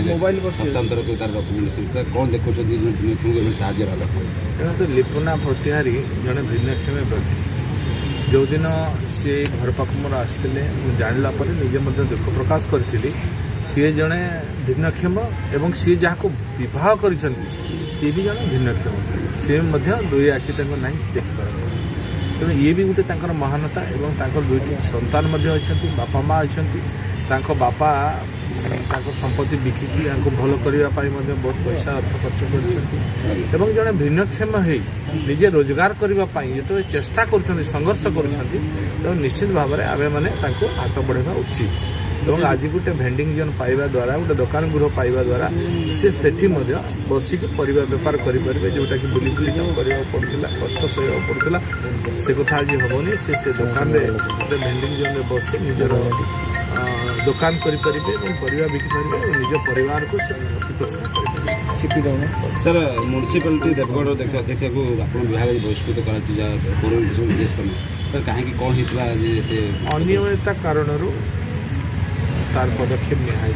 Mobile हस्तांतर तार documentation कौन देखो साहय लिपुना प्रतिहारी जड़े भिन्नक्षम व्यक्ति जो दिन सी घर पाख मोर आसते जानला निजे दुख प्रकाश करी सी जड़े भिन्नक्षम एवं सी जहाँ विवाह कर सी भी जड़े भिन्नक्षम सी दुई आखि ना देखिपार तेणु ये भी गोटे महानता एवं दुईटी संतान अच्छा बापा माँ अच्छा बापा संपत्ति बिकिकी भल करने बहुत पैसा अर्थ खर्च कर जड़े भिन्नक्षम हो निजे रोजगार करने जो चेष्टा कर संघर्ष कर निश्चित भाव में आमे मैंने हाथ बढ़ावा उचित और आज गोटे भेंडिंग जोन पाइबा द्वारा गोटे दुकान गृह पाइबा द्वारा से बसिक परिवार बेपार करेंगे जोटा कि बुली बुली काम करा पड़ता कष्ट सहवा पड़ता से कथा आज हेनी से दुकान गोटे भेंडिंग जोन बसी निजर दुकान करेंगे परिवार बिकिपारे और निज परिवार को प्रतिपोषण करेंगे। सर म्यूनिसिपालिटी देवगढ़ देखा विभाग बहिष्कृत कर कहीं कौन होता से अनियमितता कारण तार पदक्षेप निहाई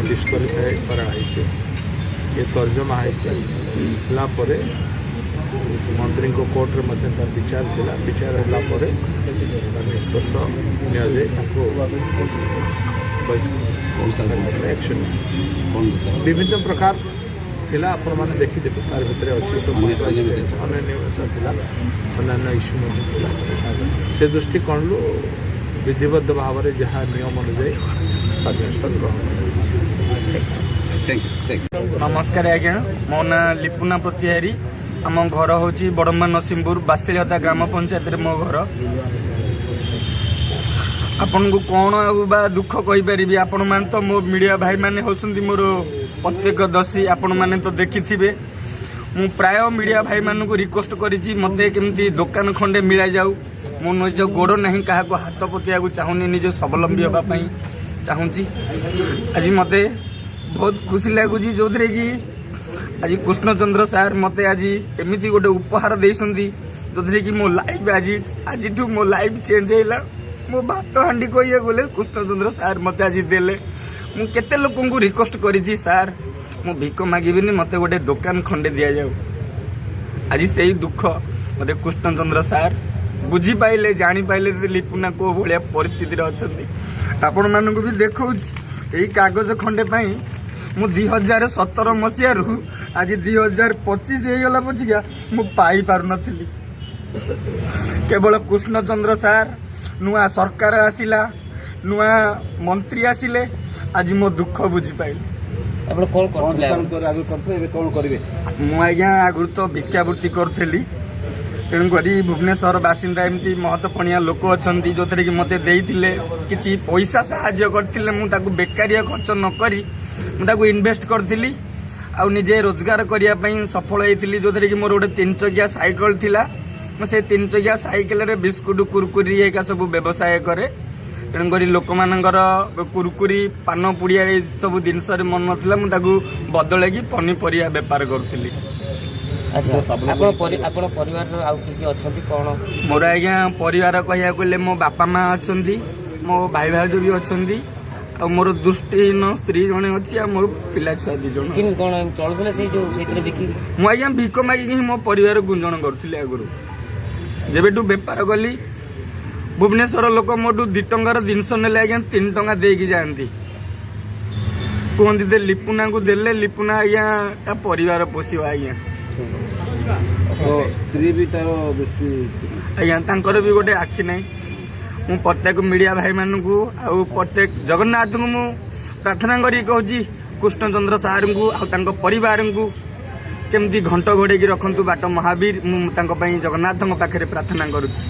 डिस्क्वालिफाई कराई ये तर्जमा है मंत्री को कोर्ट में तार विचार थिला विचार है निष्कर्ष एक्शन विभिन्न प्रकार थिला आपण मैंने देखीदेवे तार भितर अच्छी सब अनियमितता अन्य इश्यू से दृष्टिकोण विधिबद्ध भाव में जहाँ नियम अनुजाई कार्यानुष्ठान ग्रहण। नमस्कार आज्ञा मो ना लिपुना प्रतिहारी आम घर हूँ बड़म्बा नरसिंहपुर बासिलिहता ग्राम पंचायत मो घर आपन को कौन बा दुख कहीपरि आपण मैंने तो मो मीडिया भाई मैंने होती मोर प्रत्येक दशी आपण मैंने तो देखी मु प्राय मीडिया भाई मान को रिक्वेस्ट करी मत केमती दुकान खंडे मिल जाऊ मु निज गोड़ ना क्या हाथ पतिया चाहूनी निज स्वावलंबी हाँपाई चाहूँगी आज मत बहुत खुशी लगुच जो थे कि आज कृष्णचंद्र सार मत आज एमती गोटे उपहार देती जो थे कि मो लाइफ आज मो लाइफ चेंज है मो भात हांडी कह गले कृष्णचंद्र सार मत आज देले मुझे लोक रिक्वेस्ट करी सार मु भिक मागिबिनी मत गोटे दुकान खंडे दि जाऊ आज से ही दुख मत कृष्णचंद्र सार बुझी पाइले जानी पाइले लिपुना को भाया परिस्थिति अच्छा आपण मानक भी देखा यही कागज खंडे मु 2017 मसीह आज 2025 होगला पछिका मु पाई पार नथिली केवल कृष्णचंद्र सार नुआ सरकार आसिला नुआ मंत्री आसिले आज मो दुख बुझी पाइले मुझे आगु तो भिक्षावृत्ति करी तेणुक भुवनेश्वर बासिंदा एमती महत्वपूर्ण लोक अच्छा जो थे कि मत कि पैसा साहाय्य करते मुझे बेकारिया खर्च नक मुझे इन्वेस्ट करी आ निजे रोजगार करने सफल होती जो थे कि मोर गोटे 3 चकिया साइकेल थिला से 3 चकिया साइकेल बिस्कुट कुरकुरी एका सब व्यवसाय करे तेणुक लोक मानकर कुरकुरी पान पुड़िया सब जिनस मन नाला मुझे बदल पनीपरिया बेपार करी। अच्छा परिवार मोर आज्ञा परिवार कह गले मो बापा माँ अच्छा मो भाई भाज भी अच्छा आ मोर दृष्टिहीन स्त्री जड़े अच्छी आ मोर पिला छुआ 2 जन मु आज्ञा भिक मागिक मो परिवार गुंजन करी आगुरी जेबेठू बेपार कली भुवनेश्वर लोक मोटू 2 टंकार जिनस ने आज्ञा 3 टंका देकी जाती कहते लिपुना को देले लिपुना आज्ञा ता परिवार पोषिबा आज्ञा आज्ञा भी गोटे आखि ना मु प्रत्येक मीडिया भाई मान को प्रत्येक जगन्नाथ को मु प्रार्थना करी कहूँ कृष्णचंद्र सार को परिवार को केमती घंट घोड़े रखु बाट महावीर मुझे जगन्नाथ पाखे प्रार्थना करुच्ची।